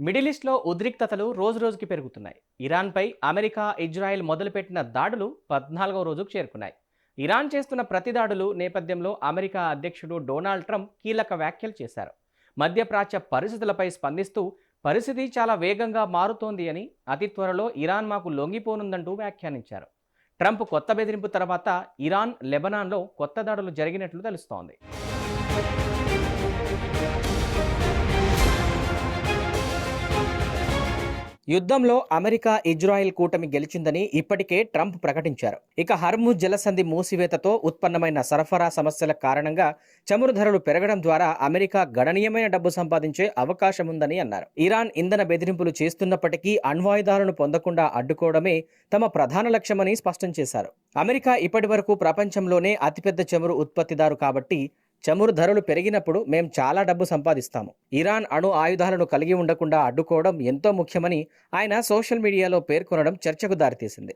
Middle ఈస్ట్లో ఉద్రిక్తతలు రోజురోజుకి పెరుగుతున్నాయి. ఇరాన్పై అమెరికా, ఇజ్రాయెల్ మొదలుపెట్టిన దాడులు 14వ రోజుకు చేరుకున్నాయి. ఇరాన్ చేస్తున్న ప్రతి దాడులు నేపథ్యంలో అమెరికా అధ్యక్షుడు డొనాల్డ్ ట్రంప్ కీలక వ్యాఖ్యలు చేశారు. మధ్యప్రాచ్య పరిస్థితులపై స్పందిస్తూ పరిస్థితి చాలా వేగంగా మారుతోంది అని, అతి త్వరలో ఇరాన్ మాకు లొంగిపోనుందంటూ వ్యాఖ్యానించారు. ట్రంప్ కొత్త బెదిరింపు తర్వాత ఇరాన్, లెబనాన్లో కొత్త దాడులు జరిగినట్లు తెలుస్తోంది. యుద్ధంలో అమెరికా, ఇజ్రాయెల్ కూటమి గెలిచిందని ఇప్పటికే ట్రంప్ ప్రకటించారు. ఇక హర్ముజ్ జలసంధి మూసివేతతో ఉత్పన్నమైన సరఫరా సమస్యల కారణంగా చమురు ధరలు పెరగడం ద్వారా అమెరికా గణనీయమైన డబ్బు సంపాదించే అవకాశం ఉందని అన్నారు. ఇరాన్ ఇంధన బెదిరింపులు చేస్తున్నప్పటికీ అణ్వాయుధాలను పొందకుండా అడ్డుకోవడమే తమ ప్రధాన లక్ష్యమని స్పష్టం చేశారు. అమెరికా ఇప్పటివరకు ప్రపంచంలోనే అతిపెద్ద చమురు ఉత్పత్తిదారు కాబట్టి చమురు ధరలు పెరిగినప్పుడు మేం చాలా డబ్బు సంపాదిస్తాము. ఇరాన్ అణు ఆయుధాలను కలిగి ఉండకుండా అడ్డుకోవడం ఎంతో ముఖ్యమని ఆయన సోషల్ మీడియాలో పేర్కొనడం చర్చకు దారితీసింది.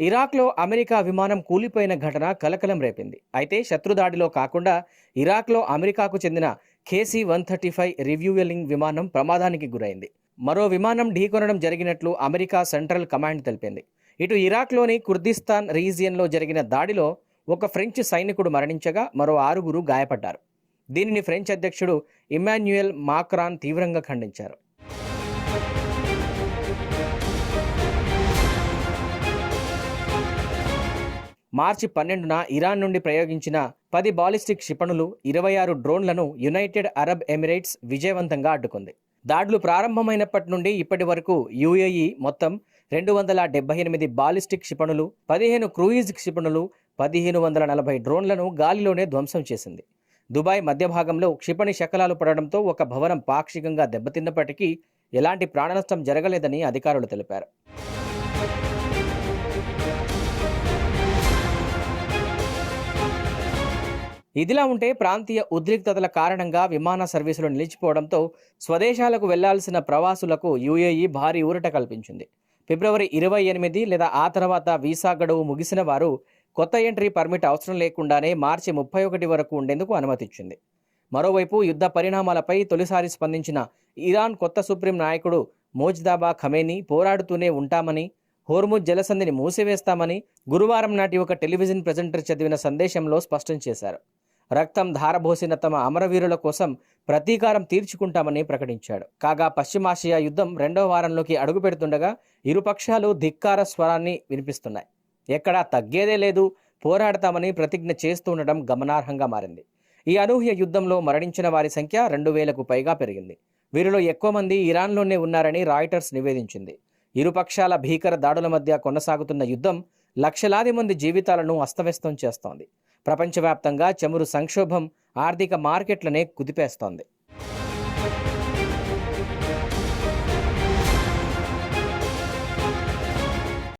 ఇరాక్లో అమెరికా విమానం కూలిపోయిన ఘటన కలకలం రేపింది. అయితే శత్రుదాడిలో కాకుండా ఇరాక్లో అమెరికాకు చెందిన KC-135 రివ్యూయలింగ్ విమానం ప్రమాదానికి గురైంది. మరో విమానం ఢీకొనడం జరిగినట్లు అమెరికా సెంట్రల్ కమాండ్ తెలిపింది. ఇటు ఇరాక్లోని కుర్దిస్తాన్ రీజియన్లో జరిగిన దాడిలో ఒక ఫ్రెంచ్ సైనికుడు మరణించగా మరో 6 గాయపడ్డారు. దీనిని ఫ్రెంచ్ అధ్యక్షుడు ఇమాన్యుయల్ మాక్రాన్ తీవ్రంగా ఖండించారు. మార్చి 12న ఇరాన్ నుండి ప్రయోగించిన 10 బాలిస్టిక్ క్షిపణులు, 26 డ్రోన్లను యునైటెడ్ అరబ్ ఎమిరేట్స్ విజయవంతంగా అడ్డుకుంది. దాడులు ప్రారంభమైనప్పటి నుండి ఇప్పటి వరకు UAE మొత్తం 278 బాలిస్టిక్ క్షిపణులు, 15 క్రూయిజ్ క్షిపణులు, 1540 డ్రోన్లను గాలిలోనే ధ్వంసం చేసింది. దుబాయ్ మధ్య భాగంలో క్షిపణి శకలాలు పడడంతో ఒక భవనం పాక్షికంగా దెబ్బతిన్నప్పటికీ ఎలాంటి ప్రాణనష్టం జరగలేదని అధికారులు తెలిపారు. ఇదిలా ఉంటే ప్రాంతీయ ఉద్రిక్తతల కారణంగా విమాన సర్వీసులు నిలిచిపోవడంతో స్వదేశాలకు వెళ్లాల్సిన ప్రవాసులకు UAE భారీ ఊరట కల్పించింది. ఫిబ్రవరి 28 లేదా ఆ తర్వాత వీసా గడువు ముగిసిన వారు కొత్త ఎంట్రీ పర్మిట్ అవసరం లేకుండానే మార్చి 31 వరకు ఉండేందుకు అనుమతిచ్చింది. మరోవైపు యుద్ధ పరిణామాలపై తొలిసారి స్పందించిన ఇరాన్ కొత్త సుప్రీం నాయకుడు మోజ్దాబా ఖమేనీ పోరాడుతూనే ఉంటామని, హోర్ముజ్ జలసంధిని మూసివేస్తామని గురువారం నాటి ఒక టెలివిజన్ ప్రెజెంటర్ చదివిన సందేశంలో స్పష్టం చేశారు. రక్తం ధారబోసిన తమ అమరవీరుల కోసం ప్రతీకారం తీర్చుకుంటామని ప్రకటించాడు. కాగా పశ్చిమాసియా యుద్ధం 2వ వారంలోకి అడుగుపెడుతుండగా ఇరుపక్షాలు ధిక్కార స్వరాన్ని వినిపిస్తున్నాయి. ఎక్కడా తగ్గేదే లేదు, పోరాడతామని ప్రతిజ్ఞ చేస్తుండటం గమనార్హంగా మారింది. ఈ అనూహ్య యుద్ధంలో మరణించిన వారి సంఖ్య 2000కు పైగా పెరిగింది. వీరిలో ఎక్కువ మంది ఇరాన్లోనే ఉన్నారని రాయిటర్స్ నివేదించింది. ఇరుపక్షాల భీకర దాడుల మధ్య కొనసాగుతున్న యుద్ధం లక్షలాది మంది జీవితాలను అస్తవ్యస్తం చేస్తోంది. ప్రపంచవ్యాప్తంగా చమురు సంక్షోభం ఆర్థిక మార్కెట్లనే కుదిపేస్తోంది.